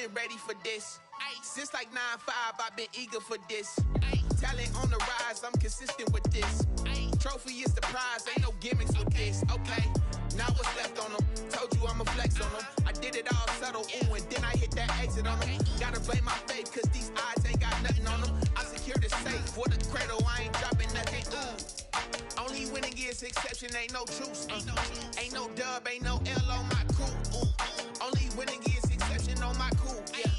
been ready for this. Since like 9-5, I've been eager for this. Talent on the rise, I'm consistent with this. Trophy is the prize, ain't no gimmicks with this. Okay, now what's left on them? Told you I'ma flex on them. I did it all subtle, ooh, and then I hit that exit on them. Gotta blame my faith, cause these odds ain't got nothing on them. I secure the safe for the cradle, I ain't dropping nothing, ooh. Only winning is exception, ain't no truce. Ain't no dub, ain't no L on my crew. Ooh. Only winning is exception on my crew. Yeah.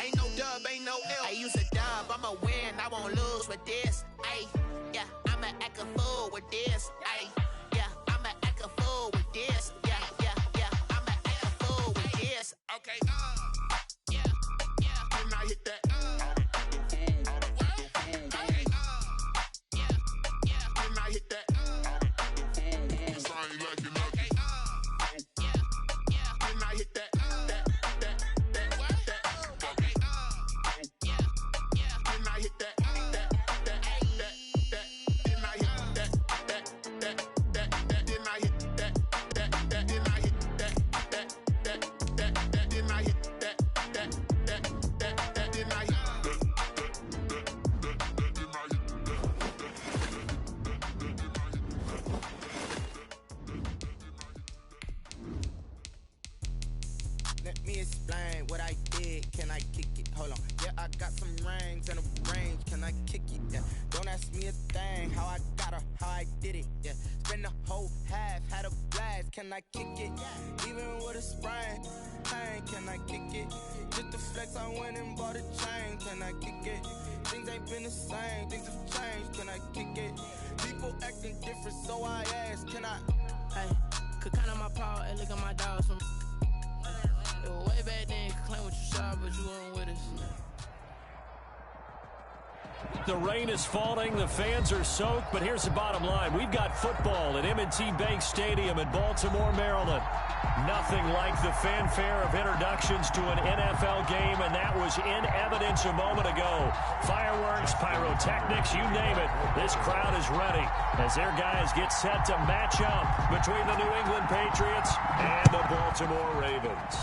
Ain't no dub, ain't no L. I use a dub, I'ma win, I won't lose with this. Ay, yeah, I'ma act a fool with this. Ay, yeah, I'ma act a fool with this. Yeah, yeah, yeah, I'ma act a fool with this. Okay, yeah, yeah. Then I hit that. Let me explain what I did. Can I kick it? Hold on. Yeah, I got some rings and a range. Can I kick it? Yeah. Don't ask me a thing. How I got her, how I did it. Yeah. Spend the whole half, had a blast. Can I kick it? Even with a sprain. Pain, can I kick it? Just the flex, I went and bought a chain. Can I kick it? Things ain't been the same. Things have changed. Can I kick it? People acting different, so I ask. Can I? Hey, could count on my power and look at my dogs from. Way back then, you could claim what you saw, but you weren't with us. The rain is falling, the fans are soaked, but here's the bottom line. We've got football at M&T Bank Stadium in Baltimore, Maryland. Nothing like the fanfare of introductions to an NFL game, and that was in evidence a moment ago. Fireworks, pyrotechnics, you name it. This crowd is ready as their guys get set to match up between the New England Patriots and the Baltimore Ravens.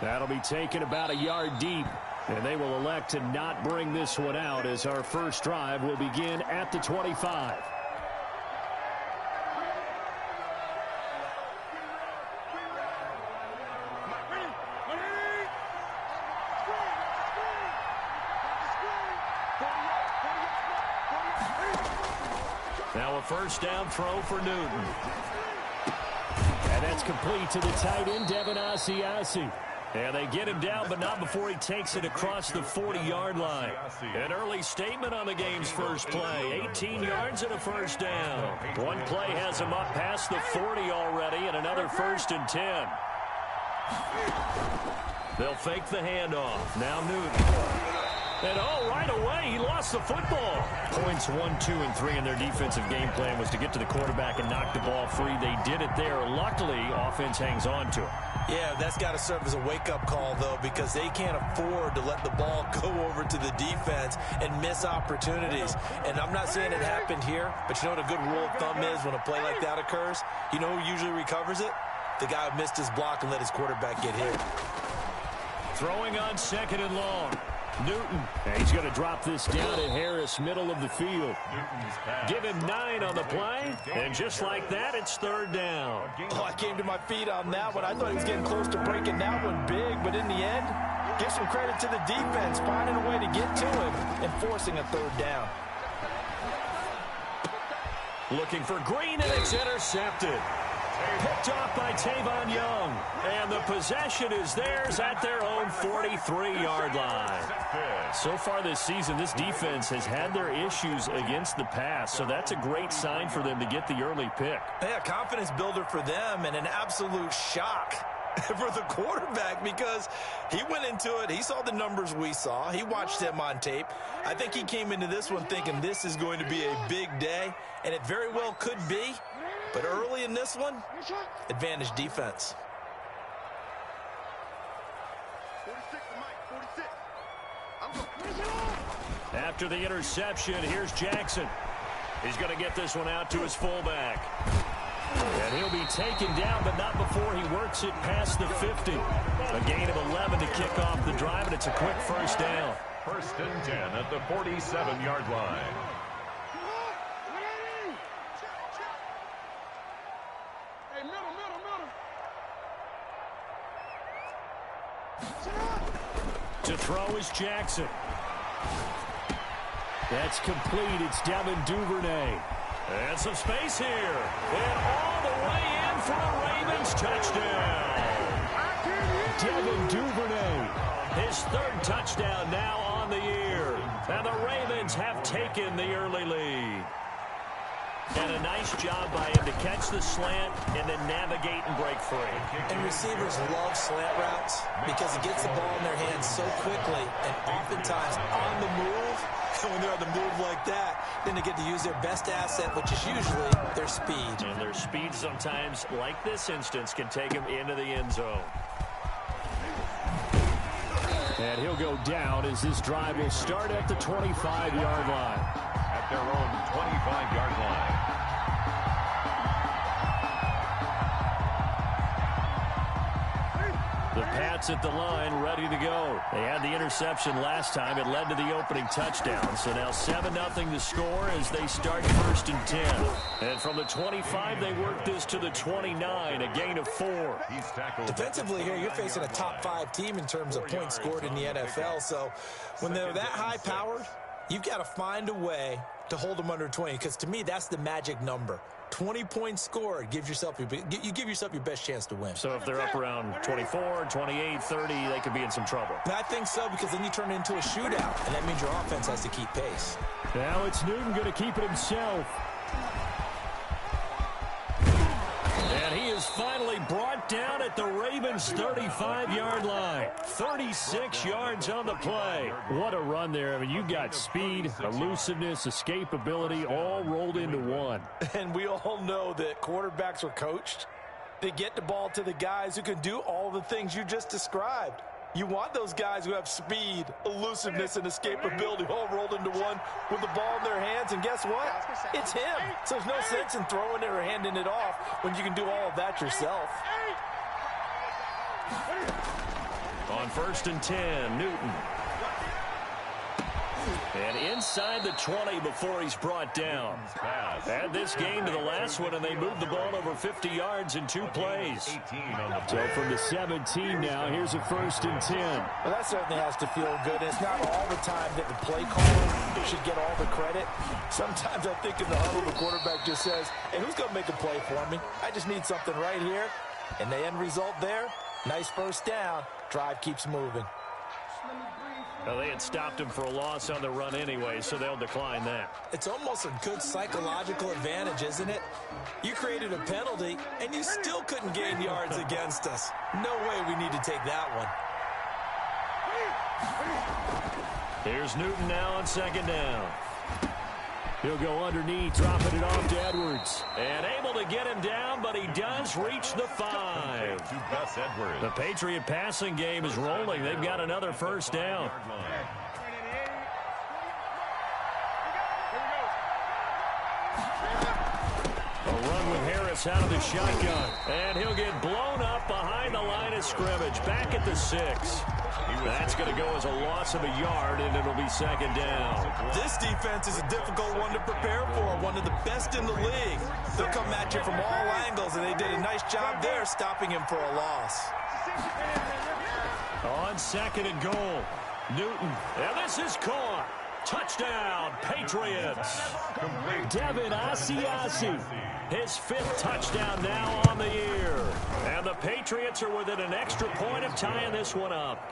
That'll be taken about a yard deep, and they will elect to not bring this one out as our first drive will begin at the 25. Now a first down throw for Newton. And that's complete to the tight end, Devin Asiasi. And they get him down, but not before he takes it across the 40-yard line. An early statement on the game's first play. 18 yards and a first down. One play has him up past the 40 already, and another 1st and 10. They'll fake the handoff. Now Newton. And right away, he lost the football. Points 1, 2, and 3 in their defensive game plan was to get to the quarterback and knock the ball free. They did it there. Luckily, offense hangs on to it. Yeah, that's got to serve as a wake-up call, though, because they can't afford to let the ball go over to the defense and miss opportunities. And I'm not saying it happened here, but you know what a good rule of thumb is when a play like that occurs? You know who usually recovers it? The guy who missed his block and let his quarterback get hit. Throwing on 2nd and long. Newton, and he's going to drop this down at Harris, middle of the field. Give him 9 on the play, and just like that, it's 3rd down. Oh, I came to my feet on that one. I thought he was getting close to breaking that one big, but in the end, give some credit to the defense, finding a way to get to him and forcing a 3rd down. Looking for Green, and it's intercepted. Picked off by Tavon Young. And the possession is theirs at their own 43-yard line. So far this season, this defense has had their issues against the pass, so that's a great sign for them to get the early pick. Yeah, confidence builder for them and an absolute shock for the quarterback because he went into it. He saw the numbers we saw. He watched them on tape. I think he came into this one thinking this is going to be a big day, and it very well could be. But early in this one, advantage defense. 46. After the interception, here's Jackson. He's going to get this one out to his fullback. And he'll be taken down, but not before he works it past the 50. A gain of 11 to kick off the drive, and it's a quick first down. 1st and 10 at the 47-yard line. To throw is Jackson. That's complete. It's Devin Duvernay. And some space here. And all the way in for a Ravens touchdown. Devin Duvernay. His 3rd touchdown now on the year. And the Ravens have taken the early lead. And a nice job by him to catch the slant and then navigate and break free. And receivers love slant routes because it gets the ball in their hands so quickly and oftentimes on the move. And when they're on the move like that, then they get to use their best asset, which is usually their speed. And their speed sometimes, like this instance, can take them into the end zone. And he'll go down as this drive will start at the 25-yard line. At their own 25-yard line. The Pats at the line, ready to go. They had the interception last time. It led to the opening touchdown. So now 7-0 the score as they start 1st and 10. And from the 25, they work this to the 29, a gain of 4. Defensively here, you're facing a top 5 team in terms of points scored in the NFL. So when they're that high-powered, you've got to find a way to hold them under 20, because to me, that's the magic number. 20 points scored gives yourself you give yourself your best chance to win. So if they're up around 24, 28, 30, they could be in some trouble. And I think so, because then you turn it into a shootout, and that means your offense has to keep pace. Now it's Newton going to keep it himself. And he is finally brought down at the Ravens' 35-yard line. 36 yards on the play. What a run there. I mean, you got speed, elusiveness, escapability, all rolled into one. And we all know that quarterbacks are coached to get the ball to the guys who can do all the things you just described. You want those guys who have speed, elusiveness, and escapability all rolled into one with the ball in their hands. And guess what? It's him. So there's no sense in throwing it or handing it off when you can do all of that yourself. On 1st and 10, Newton. And inside the 20 before he's brought down. Add this game to the last one, and they moved the ball over 50 yards in 2 plays. So from the 17 now, here's a 1st and 10. Well, that certainly has to feel good. It's not all the time that the play caller should get all the credit. Sometimes I think in the huddle, the quarterback just says, hey, who's going to make a play for me? I just need something right here. And the end result there, nice first down. Drive keeps moving. Well, they had stopped him for a loss on the run anyway, so they'll decline that. It's almost a good psychological advantage, isn't it? You created a penalty, and you still couldn't gain yards against us. No way we need to take that one. Here's Newton now on 2nd down. He'll go underneath, dropping it off to Edwards. And able to get him down, but he does reach the 5. The Patriot passing game is rolling. They've got another first down. A run with Harris out of the shotgun. And he'll get blown up behind the line of scrimmage. Back at the 6. That's going to go as a loss of a yard, and it'll be 2nd down. This defense is a difficult one to prepare for, one of the best in the league. They'll come at you from all angles, and they did a nice job there stopping him for a loss. On 2nd and goal, Newton. And this is caught. Touchdown, Patriots. Devin Asiasi, his 5th touchdown now on the year. And the Patriots are within an extra point of tying this one up.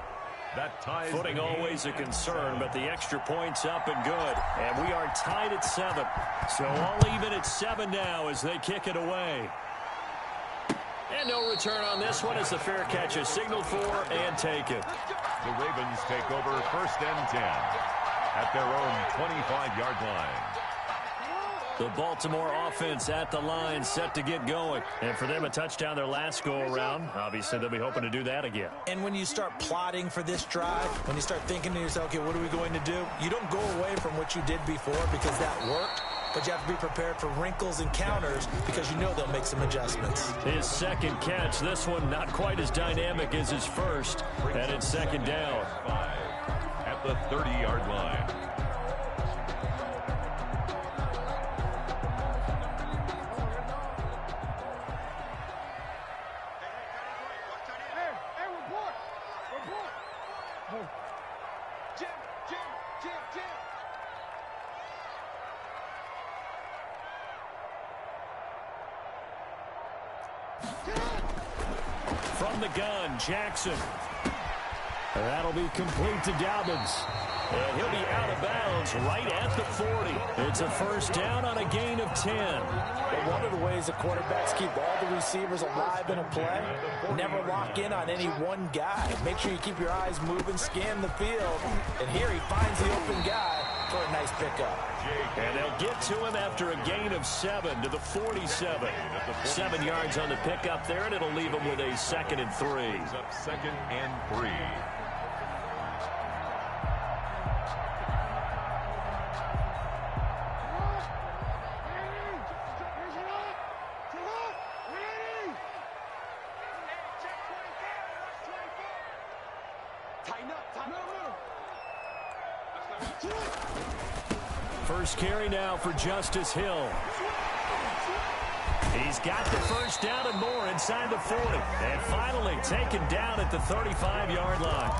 Footing always a concern, but the extra point's up and good. And we are tied at 7. So all even at 7 now as they kick it away. And no return on this one as the fair catch is signaled for and taken. The Ravens take over 1st and 10 at their own 25-yard line. The Baltimore offense at the line, set to get going. And for them, a touchdown their last go-around. Obviously, they'll be hoping to do that again. And when you start plotting for this drive, when you start thinking to yourself, okay, what are we going to do? You don't go away from what you did before because that worked. but you have to be prepared for wrinkles and counters because you know they'll make some adjustments. His second catch, this one not quite as dynamic as his first, and it's second down. At the 30-yard line. From the gun, Jackson. That'll be complete to Dobbins. And he'll be out of bounds right at the 40. It's a first down on a gain of 10. But one of the ways the quarterbacks keep all the receivers alive in a play, never lock in on any one guy. Make sure you keep your eyes moving, scan the field. And here he finds the open guy for a nice pickup. And they'll get to him after a gain of 7 to the 47. 7 yards on the pickup there, and it'll leave him with a 2nd and 3. Second and 3. First carry now for Justice Hill. He's got the first down and more inside the 40. And finally taken down at the 35-yard line.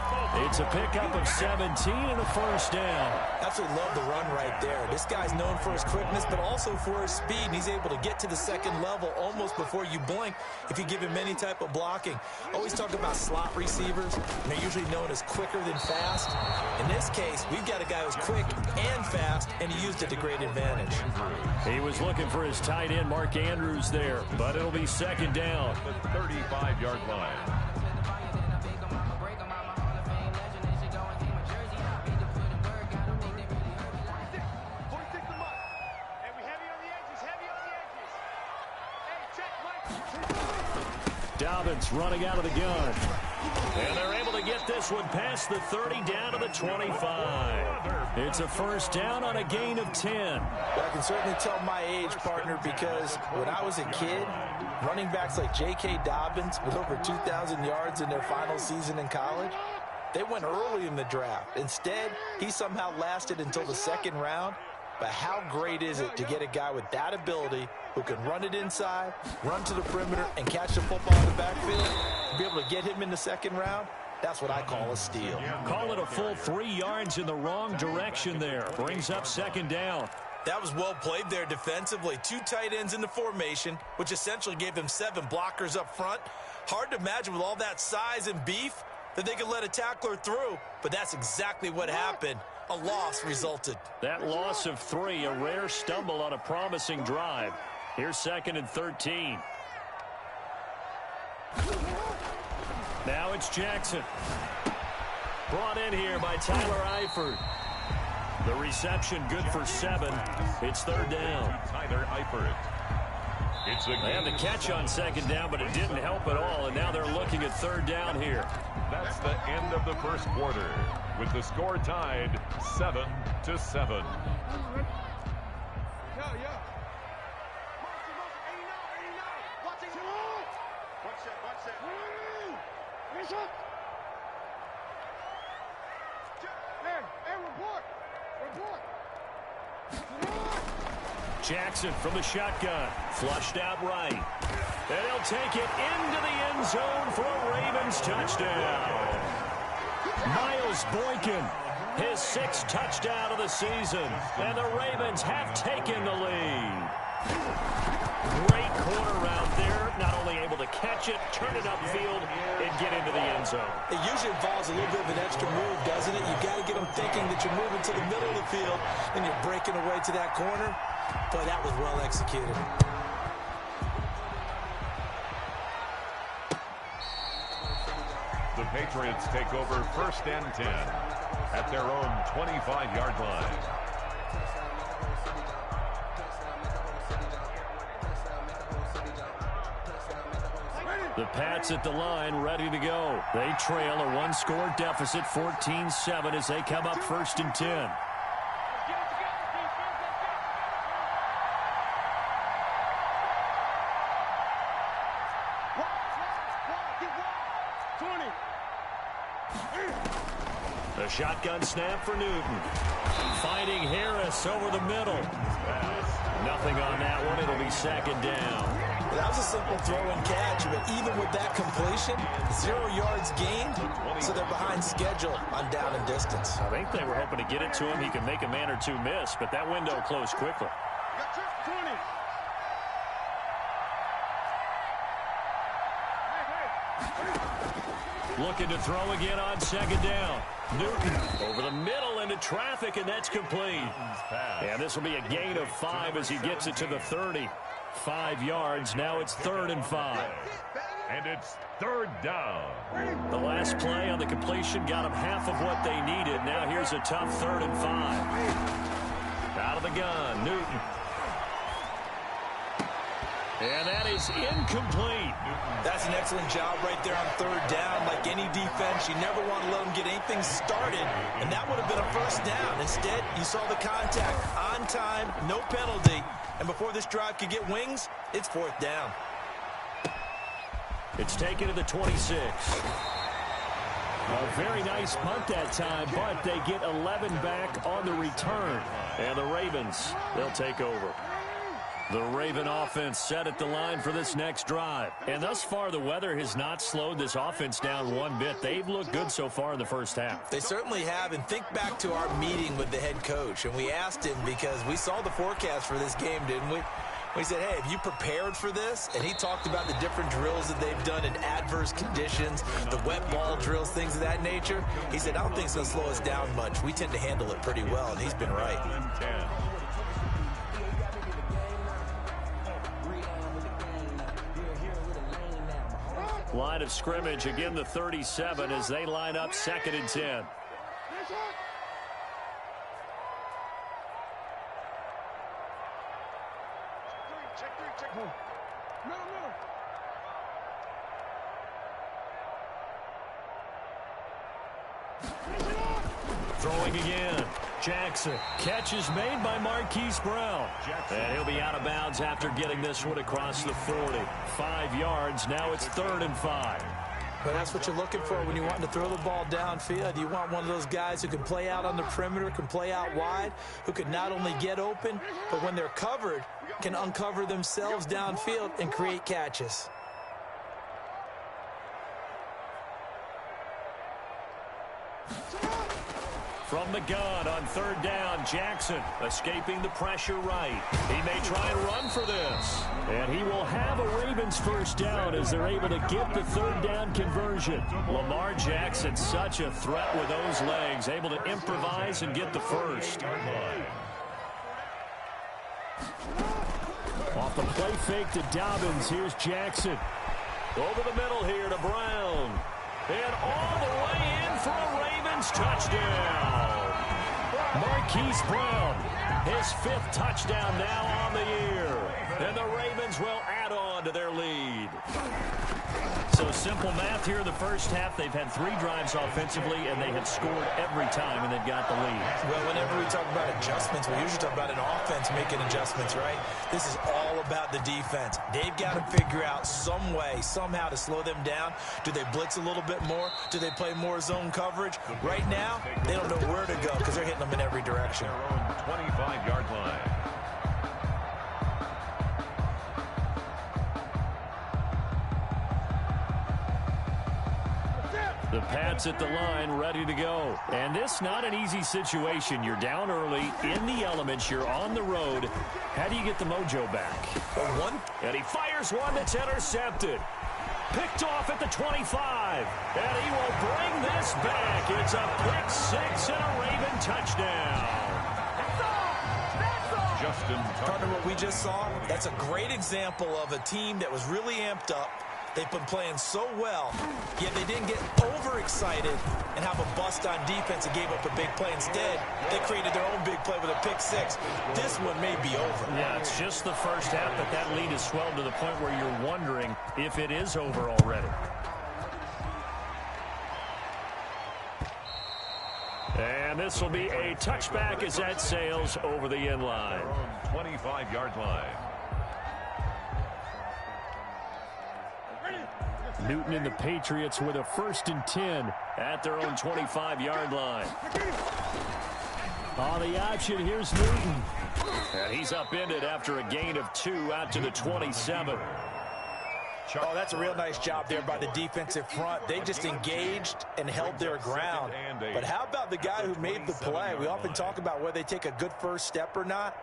It's a pickup of 17 and a first down. Absolutely love the run right there. This guy's known for his quickness, but also for his speed. And he's able to get to the second level almost before you blink if you give him any type of blocking. Always talk about slot receivers, and they're usually known as quicker than fast. In this case, we've got a guy who's quick and fast, and he used it to great advantage. He was looking for his tight end, Mark Andrews, there, but it'll be second down. The 35-yard line. Dobbins running out of the gun. And they're able to get this one past the 30 down to the 25. It's a first down on a gain of 10. I can certainly tell my age, partner, because when I was a kid, running backs like J.K. Dobbins with over 2,000 yards in their final season in college, they went early in the draft. Instead, he somehow lasted until the second round. But how great is it to get a guy with that ability who can run it inside, run to the perimeter, and catch the football in the backfield? To be able to get him in the second round, that's what I call a steal. Call it a full 3 yards in the wrong direction there. Brings up second down. That was well played there defensively. 2 tight ends in the formation, which essentially gave them 7 blockers up front. Hard to imagine with all that size and beef that they could let a tackler through, but that's exactly what happened. A loss resulted. That loss of 3, a rare stumble on a promising drive. Here's 2nd and 13. Now it's Jackson. Brought in here by Tyler Eifert. The reception good for 7. It's 3rd down. Tyler Eifert. They had the catch on second down, but it didn't help at all, and now they're looking at 3rd down here. That's the end of the first quarter, with the score tied 7-7. Jackson from the shotgun, flushed out right. And he'll take it into the end zone for a Ravens touchdown. Miles Boykin, his 6th touchdown of the season, and the Ravens have taken the lead. Great corner route there, not only able to catch it, turn it upfield, and get into the end zone. It usually involves a little bit of an extra move, doesn't it? You've got to get them thinking that you're moving to the middle of the field, and you're breaking away to that corner. Boy, that was well executed. The Patriots take over 1st and 10 at their own 25-yard line. The Pats at the line, ready to go. They trail a 1-score deficit, 14-7, as they come up 1st and 10. The shotgun snap for Newton. Finding Harris over the middle. Nothing on that one. It'll be second down. Well, that was a simple throw and catch, but even with that completion, 0 yards gained, so they're behind schedule on down and distance. I think they were hoping to get it to him. He could make a man or two miss, but that window closed quickly. Looking to throw again on second down. Newton over the middle into traffic, and that's complete. And this will be a gain of 5 as he gets it to the 30. 5 yards. Now it's 3rd and 5. And it's 3rd down. The last play on the completion got them half of what they needed. Now here's a tough 3rd and 5. Out of the gun, Newton. And that is incomplete. That's an excellent job right there on 3rd down. Like any defense, you never want to let them get anything started, and that would have been a 1st down. Instead, you saw the contact on time, no penalty, and before this drive could get wings, it's 4th down. It's taken to the 26. A very nice punt that time, but they get 11 back on the return. And the Ravens, they'll take over. The Raven offense set at the line for this next drive. And thus far, the weather has not slowed this offense down one bit. They've looked good so far in the first half. They certainly have. And think back to our meeting with the head coach. And we asked him, because we saw the forecast for this game, didn't we? We said, hey, have you prepared for this? And he talked about the different drills that they've done in adverse conditions, the wet ball drills, things of that nature. He said, I don't think it's going to slow us down much. We tend to handle it pretty well, and he's been right. Line of scrimmage, again the 37 as they line up 2nd and 10. Throwing again. Jackson. Catch is made by Marquise Brown. And he'll be out of bounds after getting this one across the 40. 5 yards. Now it's 3rd and 5. But that's what you're looking for when you want to throw the ball downfield. You want one of those guys who can play out on the perimeter, can play out wide, who can not only get open, but when they're covered, can uncover themselves downfield and create catches. From the gun on 3rd down, Jackson escaping the pressure right. He may try and run for this. And he will have a Ravens 1st down as they're able to get the 3rd down conversion. Lamar Jackson, such a threat with those legs, able to improvise and get the 1st. Off the play fake to Dobbins, here's Jackson. Over the middle here to Brown. And all the way in for a Ravens touchdown. Marquise Brown, his 5th touchdown now on the year. And the Ravens will add on to their lead. So simple math here in the first half. They've had 3 drives offensively, and they have scored every time, and they've got the lead. Well, whenever we talk about adjustments, we usually talk about an offense making adjustments, right? This is all about the defense. They've got to figure out some way, somehow to slow them down. Do they blitz a little bit more? Do they play more zone coverage? Right now, they don't know where to go because they're hitting them in every direction. Their own 25-yard line. The Pats at the line, ready to go. And this not an easy situation. You're down early, in the elements, you're on the road. How do you get the mojo back? And he fires one that's intercepted. Picked off at the 25. And he will bring this back. It's a pick 6 and a Raven touchdown. Partner, what we just saw, that's a great example of a team that was really amped up. They've been playing so well, yet they didn't get overexcited and have a bust on defense and gave up a big play. Instead, they created their own big play with a pick 6. This one may be over. Yeah, it's just the first half, but that lead has swelled to the point where you're wondering if it is over already. And this will be a touchback as that sails over the end line. 25-yard line. Newton and the Patriots with a 1st and 10 at their own 25-yard line. On the option, here's Newton. And he's upended after a gain of 2 out to the 27. Oh, that's a real nice job there by the defensive front. They just engaged and held their ground. But how about the guy who made the play? We often talk about whether they take a good first step or not.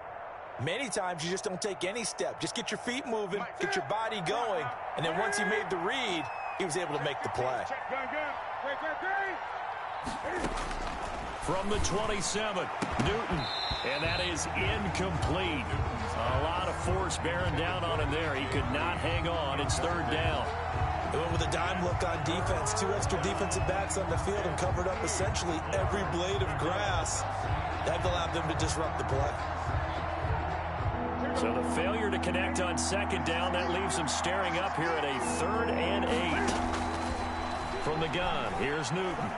Many times you just don't take any step. Just get your feet moving, get your body going, and then once he made the read, he was able to make the play. From the 27, Newton, and that is incomplete. A lot of force bearing down on him there. He could not hang on. It's 3rd down. They went with a dime look on defense. 2 extra defensive backs on the field and covered up essentially every blade of grass. That allowed them to disrupt the play. So the failure to connect on 2nd down, that leaves them staring up here at a 3rd and 8. From the gun, here's Newton.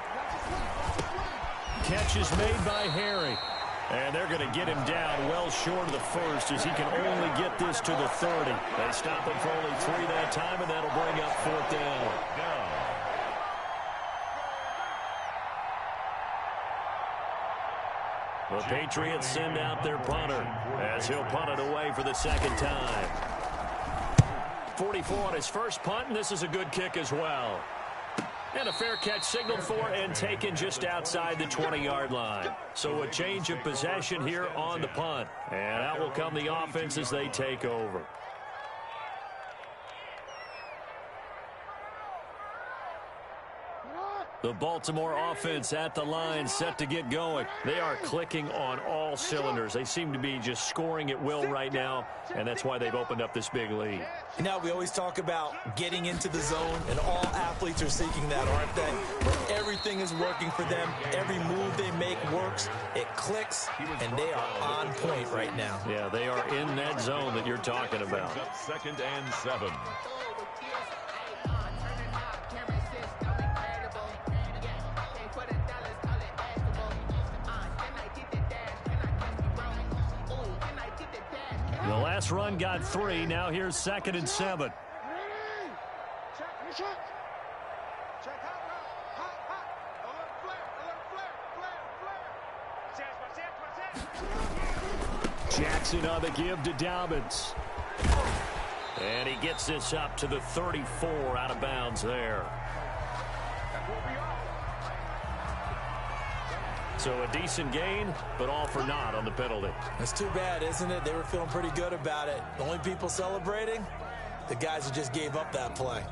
Catch is made by Harry. And they're going to get him down well short of the 1st as he can only get this to the 30. They stop him for only 3 that time, and that'll bring up 4th down. The Patriots send out their punter as he'll punt it away for the 2nd time. 44 on his first punt, and this is a good kick as well. And a fair catch signaled for and taken just outside the 20-yard line. So a change of possession here on the punt. And out will come the offense as they take over. The Baltimore offense at the line, set to get going. They are clicking on all cylinders. They seem to be just scoring at will right now, and that's why they've opened up this big lead. Now, we always talk about getting into the zone, and all athletes are seeking that, aren't they? Where everything is working for them. Every move they make works. It clicks, and they are on point right now. Yeah, they are in that zone that you're talking about. 2nd and 7. The last run got 3. Now here's 2nd and 7. Jackson on the give to Dobbins. And he gets this up to the 34 out of bounds there. So a decent gain, but all for naught on the penalty. That's too bad, isn't it? They were feeling pretty good about it. The only people celebrating, the guys who just gave up that play.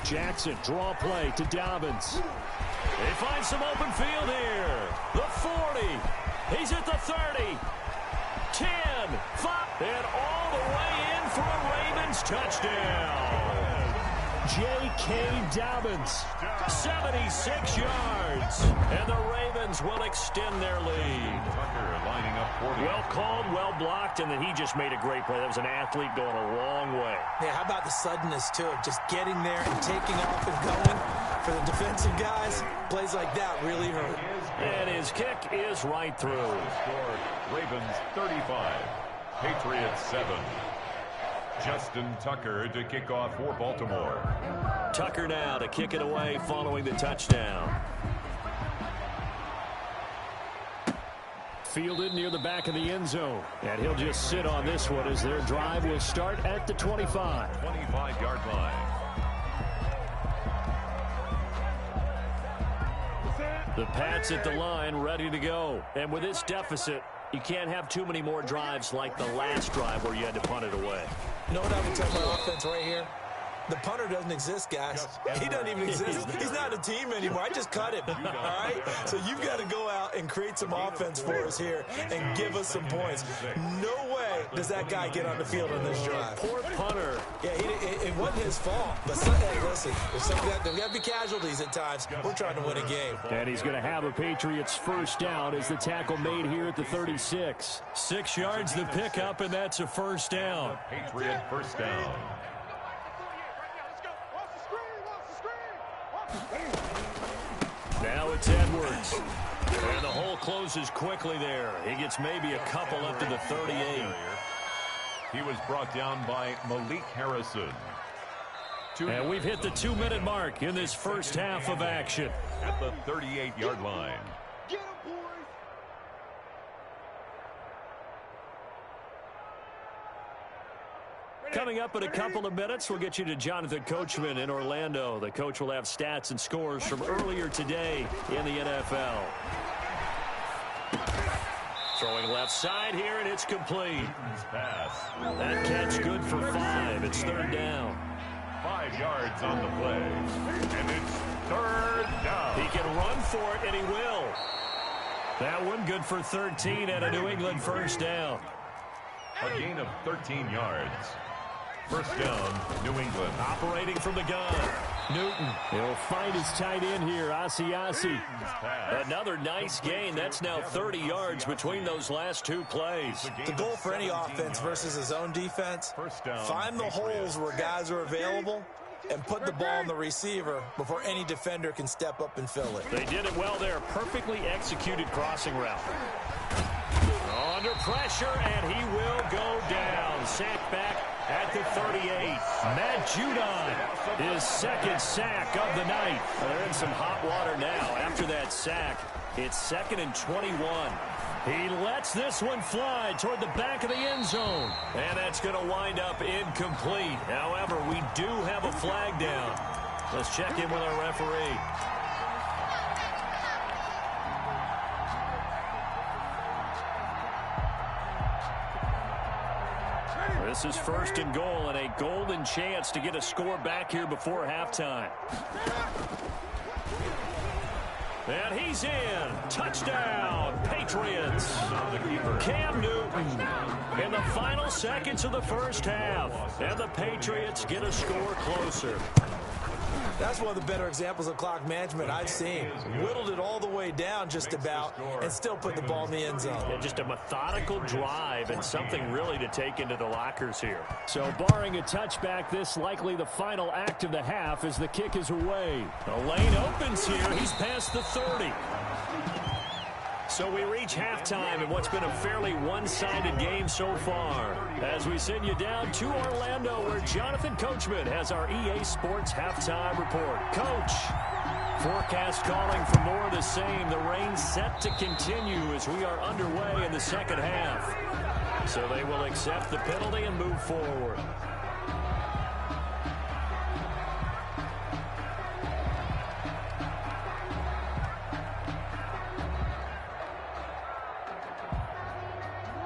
Jackson, draw play to Dobbins. They find some open field here. The 40. He's at the 30. 10, 5, and all the way in for a Ravens touchdown. J.K. Dobbins, 76 yards. And the Ravens will extend their lead. Tucker lining up 40. Well called, well blocked, and then he just made a great play. That was an athlete going a long way. Yeah, how about the suddenness, too, of just getting there and taking off and going? For the defensive guys, plays like that really hurt. And his kick is right through. Scored Ravens 35, Patriots 7. Justin Tucker to kick off for Baltimore. Tucker now to kick it away following the touchdown. Fielded near the back of the end zone. And he'll just sit on this one as their drive will start at the 25. 25-yard line. The Pats at the line, ready to go. And with this deficit, you can't have too many more drives like the last drive where you had to punt it away. You know what I would tell my offense right here? The punter doesn't exist, guys. He doesn't even exist. He's not a team anymore. I just cut him, all right? So you've got to go out and create some offense for us here and give us some points. No way does that guy get on the field on this drive. Poor punter. Yeah, it wasn't his fault. But hey, listen, there's got to be casualties at times. We're trying to win a game. And he's going to have a Patriots first down as the tackle made here at the 36. 6 yards the pickup, and that's a first down. Patriot first down. It's Edwards. And the hole closes quickly there. He gets maybe a couple up to the 38. He was brought down by Malik Harrison. And we've hit the 2-minute mark in this first half of action. At the 38-yard line. Coming up in a couple of minutes, we'll get you to Jonathan Coachman in Orlando. The coach will have stats and scores from earlier today in the NFL. Throwing left side here, and it's complete. Pass. That catch good for 5. It's third down. 5 yards on the play. And it's third down. He can run for it, and he will. That one good for 13 and a New England first down. A gain of 13 yards. First down, New England. Operating from the gun. Newton. He'll find his tight end here, Asiasi. Another nice gain. That's now 30 yards between those last two plays. The goal for any offense versus his own defense, find the holes where guys are available and put the ball on the receiver before any defender can step up and fill it. They did it well there. Perfectly executed crossing route. Under pressure, and he will go down. Sacked back at the 38. Matt Judon, his second sack of the night. They're in some hot water now. After that sack, it's 2nd and 21. He lets this one fly toward the back of the end zone. And that's going to wind up incomplete. However, we do have a flag down. Let's check in with our referee. This is 1st and goal and a golden chance to get a score back here before halftime. And he's in. Touchdown, Patriots. Cam Newton in the final seconds of the first half. And the Patriots get a score closer. That's one of the better examples of clock management I've seen. Whittled it all the way down just about and still put the ball in the end zone. Yeah, just a methodical drive and something really to take into the lockers here. So barring a touchback, this likely the final act of the half as the kick is away. The lane opens here. He's past the 30. So we reach halftime in what's been a fairly one-sided game so far. As we send you down to Orlando where Jonathan Coachman has our EA Sports halftime report. Coach, forecast calling for more of the same. The rain set to continue as we are underway in the second half. So they will accept the penalty and move forward.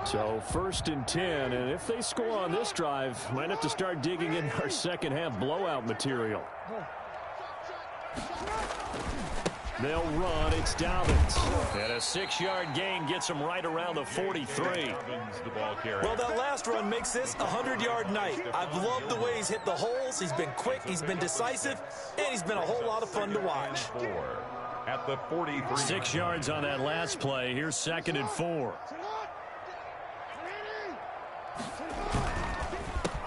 So 1st and 10, and if they score on this drive, might have to start digging in our second half blowout material. They'll run. It's Dobbins. And a 6-yard gain gets him right around the 43. Well, that last run makes this a 100-yard night. I've loved the way he's hit the holes. He's been quick. He's been decisive. And he's been a whole lot of fun to watch. At the 43. 6 yards on that last play. Here's 2nd and 4.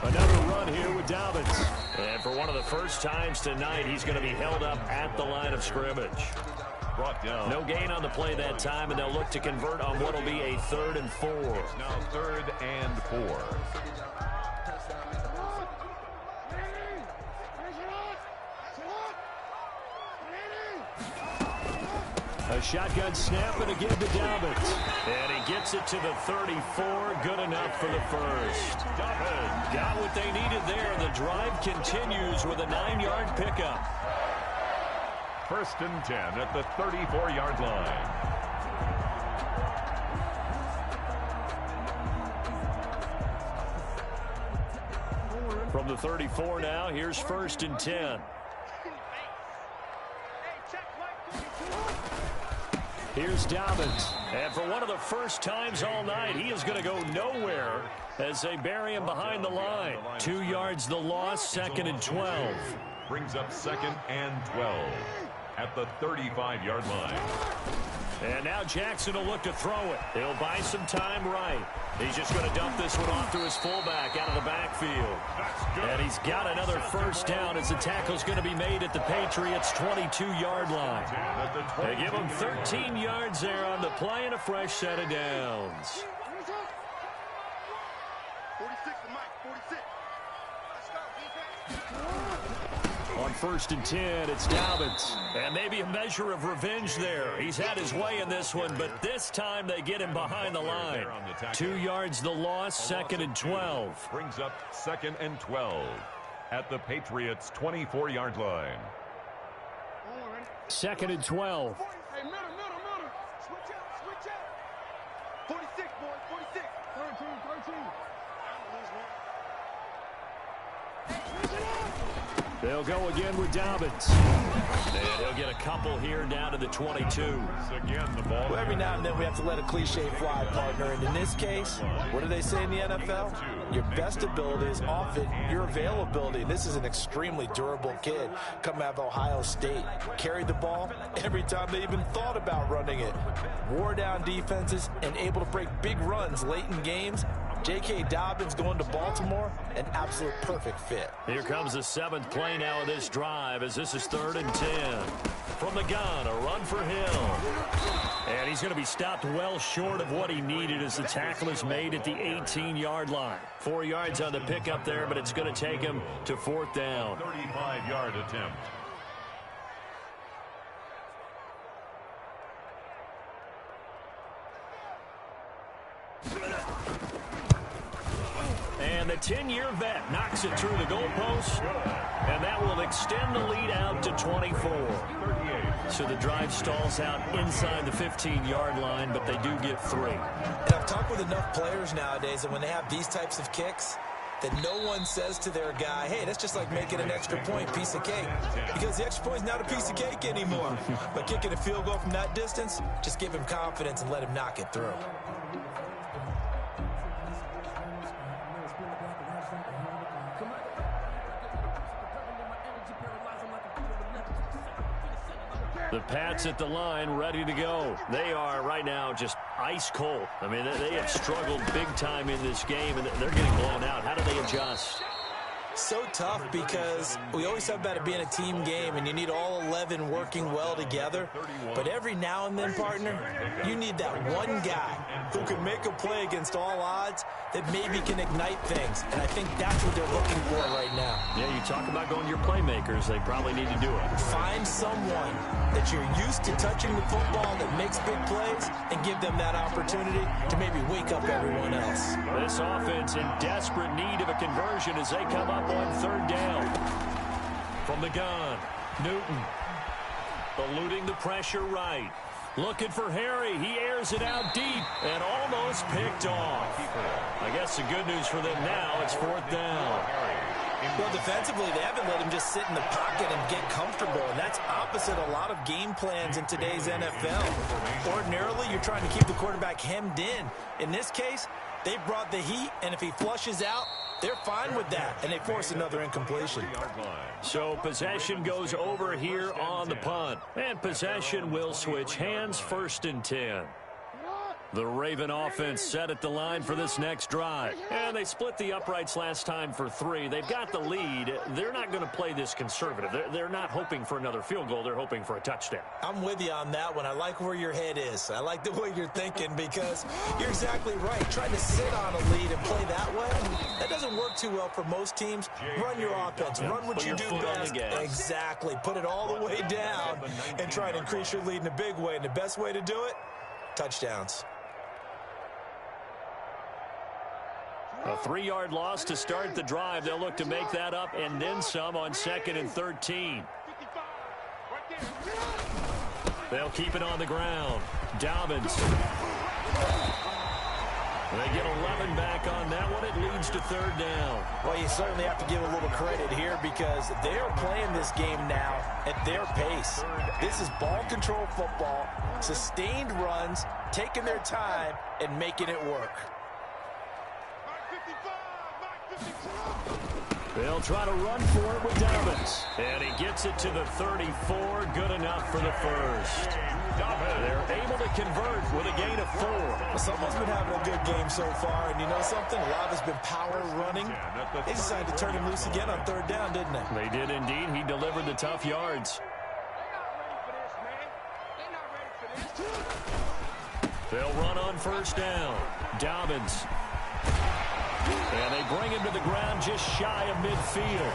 Another run here with Dobbins. And for one of the first times tonight, he's going to be held up at the line of scrimmage. Brought down. No gain on the play that time, and they'll look to convert on what will be a 3rd and 4. It's now 3rd and 4. A shotgun snap and again to Dobbins. And he gets it to the 34. Good enough for the first. Dobbins got what they needed there. The drive continues with a 9-yard pickup. 1st and 10 at the 34-yard line. From the 34 now, here's 1st and 10. Here's Dobbins. And for one of the first times all night, he is going to go nowhere as they bury him behind the line. 2 yards the loss, 2nd and 12. Brings up 2nd and 12 at the 35-yard line. And now Jackson will look to throw it. He'll buy some time right. He's just going to dump this one off to his fullback out of the backfield. And he's got another first down as the tackle's going to be made at the Patriots' 22-yard line. They give him 13 yards there on the play and a fresh set of downs. 46 to Mike, 46. Let's go, defense. On 1st and 10, it's Dobbins. And maybe a measure of revenge there. He's had his way in this one, but this time they get him behind the line. 2 yards the loss, 2nd and 12. Brings up 2nd and 12 at the Patriots' 24-yard line. 2nd and 12. Hey, middle. Switch out. 46, boys, 46. 13. They'll go again with Dobbins. And he'll get a couple here down to the 22. Again, the ball. Well, every now and then we have to let a cliche fly, partner. And in this case, what do they say in the NFL? Your best ability is often your availability. This is an extremely durable kid coming out of Ohio State. Carried the ball every time they even thought about running it. Wore down defenses and able to break big runs late in games. J.K. Dobbins going to Baltimore, an absolute perfect fit. Here comes the 7th play now of this drive as this is 3rd and 10. From the gun, a run for Hill. And he's going to be stopped well short of what he needed as the tackle is made at the 18-yard line. 4 yards on the pickup there, but it's going to take him to 4th down. 35-yard attempt. And the 10-year vet knocks it through the goalpost, and that will extend the lead out to 24. So the drive stalls out inside the 15-yard line, but they do get 3. And I've talked with enough players nowadays that when they have these types of kicks, that no one says to their guy, hey, that's just like making an extra point, piece of cake. Because the extra point is not a piece of cake anymore. But kicking a field goal from that distance, just give him confidence and let him knock it through. The Pats at the line, ready to go. They are right now just ice cold. I mean, they have struggled big time in this game, and they're getting blown out. How do they adjust? So tough because we always talk about it being a team game and you need all 11 working well together. But every now and then, partner, you need that one guy who can make a play against all odds that maybe can ignite things. And I think that's what they're looking for right now. Yeah, you talk about going to your playmakers. They probably need to do it. Find someone that you're used to touching the football that makes big plays and give them that opportunity to maybe wake up everyone else. This offense in desperate need of a conversion as they come up on 3rd down. From the gun, Newton eluding the pressure right. Looking for Harry. He airs it out deep and almost picked off. I guess the good news for them now, it's 4th down. Well, defensively, they haven't let him just sit in the pocket and get comfortable, and that's opposite a lot of game plans in today's NFL. Ordinarily, you're trying to keep the quarterback hemmed in. In this case, they brought the heat, and if he flushes out, they're fine with that, and they force another incompletion. So possession goes over here on the punt, and possession will switch hands, 1st and 10. The Raven offense set at the line for this next drive. And they split the uprights last time for 3. They've got the lead. They're not going to play this conservative. They're not hoping for another field goal. They're hoping for a touchdown. I'm with you on that one. I like where your head is. I like the way you're thinking because you're exactly right. Trying to sit on a lead and play that way, that doesn't work too well for most teams. Run your offense. Run what you do best. Exactly. Put it all the way down and try to increase your lead in a big way. And the best way to do it, touchdowns. A 3-yard loss to start the drive. They'll look to make that up and then some on 2nd and 13. They'll keep it on the ground. Dobbins. They get 11 back on that one. It leads to 3rd down. Well, you certainly have to give a little credit here because they're playing this game now at their pace. This is ball control football, sustained runs, taking their time, and making it work. They'll try to run for it with Dobbins. And he gets it to the 34. Good enough for the first. They're able to convert with a gain of 4. Well, someone's been having a good game so far, and you know something? A lot has been power running. They decided to turn him loose again on 3rd down, didn't they? They did indeed. He delivered the tough yards. They'll run on 1st down. Dobbins. And they bring him to the ground just shy of midfield.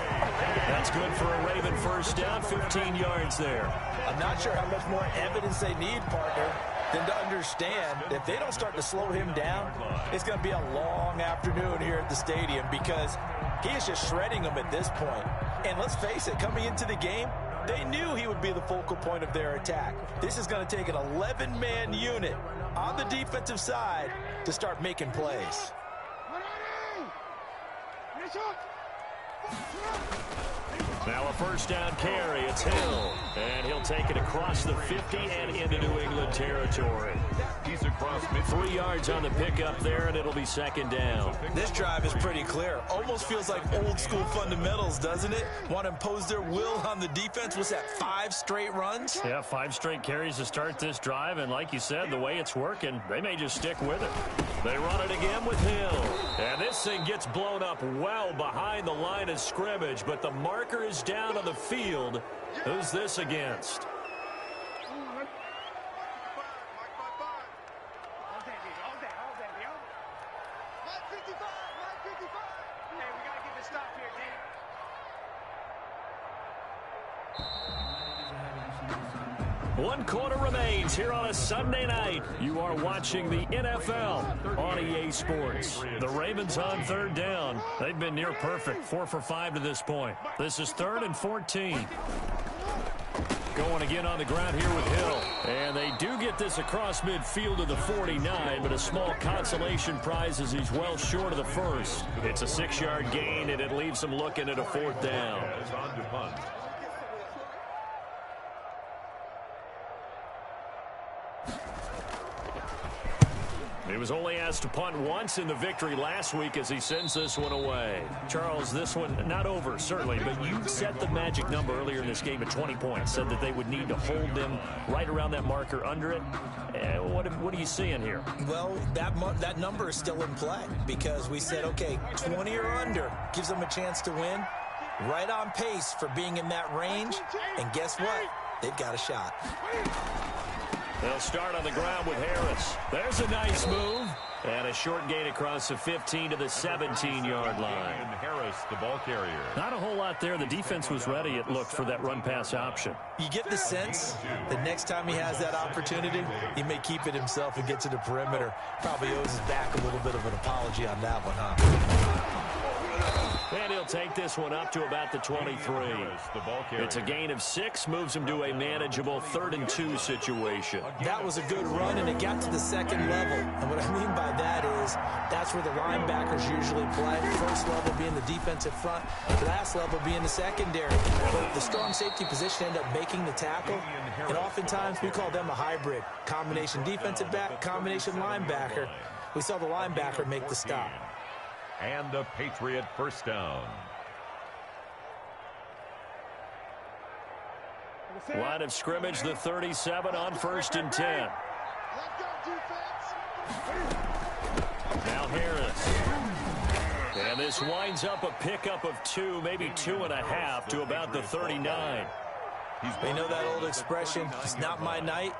That's good for a Raven 1st down, 15 yards there. I'm not sure how much more evidence they need, partner, than to understand that if they don't start to slow him down, it's going to be a long afternoon here at the stadium because he is just shredding them at this point. And let's face it, coming into the game, they knew he would be the focal point of their attack. This is going to take an 11-man unit on the defensive side to start making plays. Now a 1st down carry. It's Hill. And he'll take it across the 50 and into New England territory. He's across mid. 3 yards on the pickup there, and it'll be 2nd down. This drive is pretty clear. Almost feels like old school fundamentals, doesn't it? Want to impose their will on the defense. What's that, 5 straight runs? Yeah, 5 straight carries to start this drive, and like you said, the way it's working, they may just stick with it. They run it again with Hill. And this thing gets blown up well behind the line of scrimmage, but the marker is down on the field. Who's this against? One quarter remains here on a Sunday night. You are watching the NFL on EA Sports. The Ravens on 3rd down. They've been near perfect, 4 for 5 to this point. This is 3rd and 14. Going again on the ground here with Hill. And they do get this across midfield to the 49, but a small consolation prize as he's well short of the first. It's a 6-yard gain, and it leaves them looking at a 4th down. He was only asked to punt once in the victory last week as he sends this one away. Charles, this one not over, certainly, but you set the magic number earlier in this game at 20 points, said that they would need to hold them right around that marker under it. What are you seeing here? Well, that number is still in play because we said, okay, 20 or under gives them a chance to win. Right on pace for being in that range, and guess what? They've got a shot. They'll start on the ground with Harris. There's a nice move. And a short gain across the 15 to the 17-yard line. And Harris, the ball carrier. Not a whole lot there. The defense was ready, it looked, for that run-pass option. You get the sense that next time he has that opportunity, he may keep it himself and get to the perimeter. Probably owes his back a little bit of an apology on that one, huh? And he'll take this one up to about the 23. It's a gain of 6, moves him to a manageable 3rd and 2 situation. That was a good run, and it got to the 2nd level. And what I mean by that is that's where the linebackers usually play. First level being the defensive front, last level being the secondary. But the strong safety position end up making the tackle, and oftentimes we call them a hybrid. Combination defensive back, combination linebacker. We saw the linebacker make the stop. And a Patriot 1st down. Line of scrimmage, the 37 on 1st and 10. Now Harris. And this winds up a pickup of 2, maybe 2.5 to about the 39. You know that old expression, it's not my night.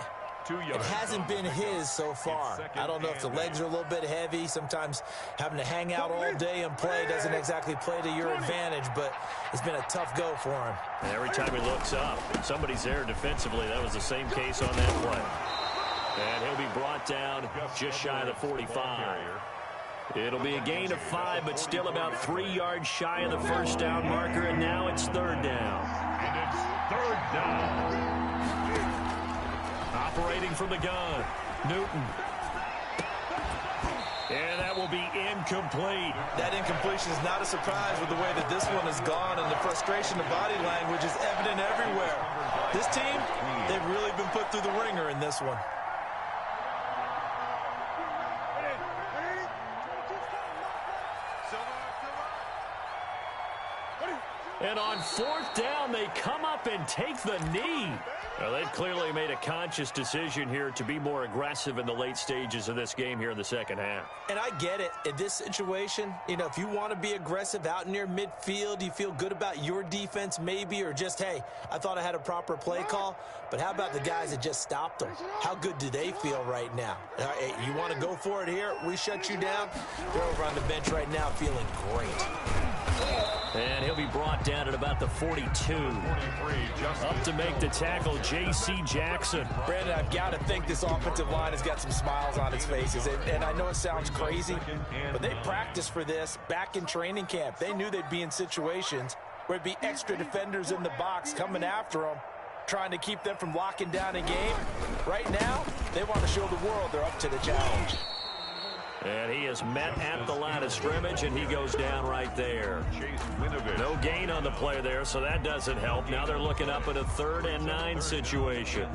It hasn't been his so far. I don't know if the legs are a little bit heavy. Sometimes having to hang out all day and play doesn't exactly play to your advantage, but it's been a tough go for him. And every time he looks up, somebody's there defensively. That was the same case on that play. And he'll be brought down just shy of the 45. It'll be a gain of 5, but still about 3 yards shy of the 1st down marker, and now it's 3rd down. And it's 3rd down. Operating from the gun, Newton. And that will be incomplete. That incompletion is not a surprise with the way that this one has gone, and the frustration of body language is evident everywhere. This team, they've really been put through the ringer in this one. And on fourth down, they come up and take the knee. Well, they've clearly made a conscious decision here to be more aggressive in the late stages of this game here in the second half. And I get it. In this situation, if you want to be aggressive out near midfield, you feel good about your defense maybe, or just, hey, I thought I had a proper play call. But how about the guys that just stopped them? How good do they feel right now? Hey, you want to go for it here? We shut you down? They're over on the bench right now feeling great. And he'll be brought down at about the 42. Up to make the tackle, J.C. Jackson. Brandon, I've got to think this offensive line has got some smiles on its faces. And I know it sounds crazy, but they practiced for this back in training camp. They knew they'd be in situations where it'd be extra defenders in the box coming after them, trying to keep them from locking down a game. Right now, they want to show the world they're up to the challenge. And he is met at the line of scrimmage, and he goes down right there. No gain on the play there, so that doesn't help. Now they're looking up at a 3rd and 9 situation.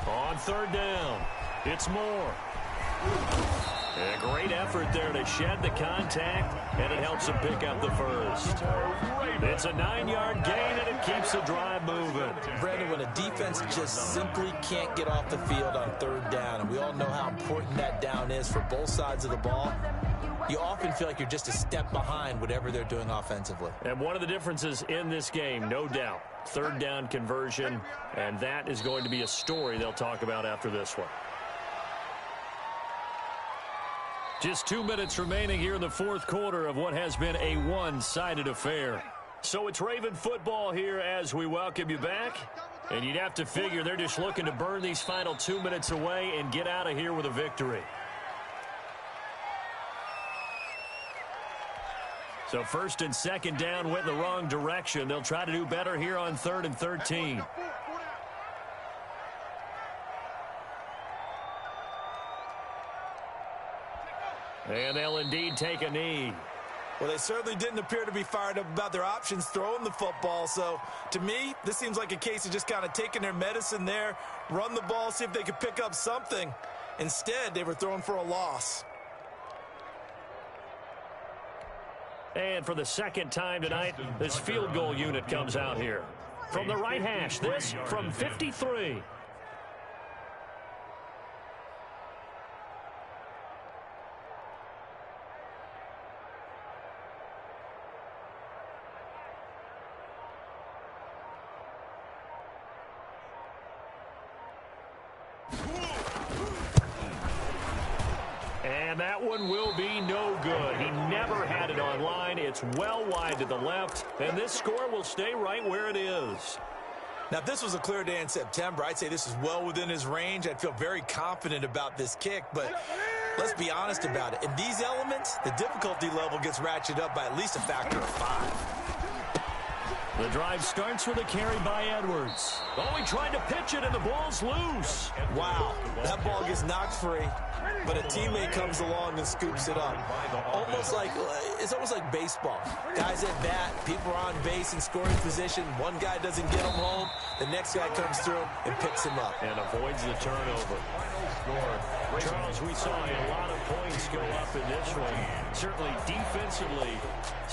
On 3rd down, it's Moore. A great effort there to shed the contact, and it helps him pick up the first. It's a 9-yard gain, and it keeps the drive moving. Brandon, when a defense just simply can't get off the field on 3rd down, and we all know how important that down is for both sides of the ball, you often feel like you're just a step behind whatever they're doing offensively. And one of the differences in this game, no doubt, 3rd down conversion, and that is going to be a story they'll talk about after this one. Just 2 minutes remaining here in the 4th quarter of what has been a one-sided affair. So it's Raven football here as we welcome you back. And you'd have to figure they're just looking to burn these final 2 minutes away and get out of here with a victory. So 1st and 2nd down went in the wrong direction. They'll try to do better here on 3rd and 13. And they'll indeed take a knee. Well, they certainly didn't appear to be fired up about their options throwing the football. So, to me, this seems like a case of just kind of taking their medicine there, run the ball, see if they could pick up something. Instead, they were throwing for a loss. And for the 2nd time tonight, this field goal unit comes out here. From the right hash, this from 53. And that one will be no good. He never had it on line. It's well wide to the left, and this score will stay right where it is. Now, if this was a clear day in September, I'd say this is well within his range. I'd feel very confident about this kick, but let's be honest about it. In these elements, the difficulty level gets ratcheted up by at least a factor of 5. The drive starts with a carry by Edwards. Oh, he tried to pitch it, and the ball's loose. Wow, that ball gets knocked free, but a teammate comes along and scoops it up. It's almost like baseball. Guys at bat, people are on base in scoring position. One guy doesn't get him home. The next guy comes through and picks him up. And avoids the turnover. Charles, we saw a lot of points go up in this one. Certainly defensively,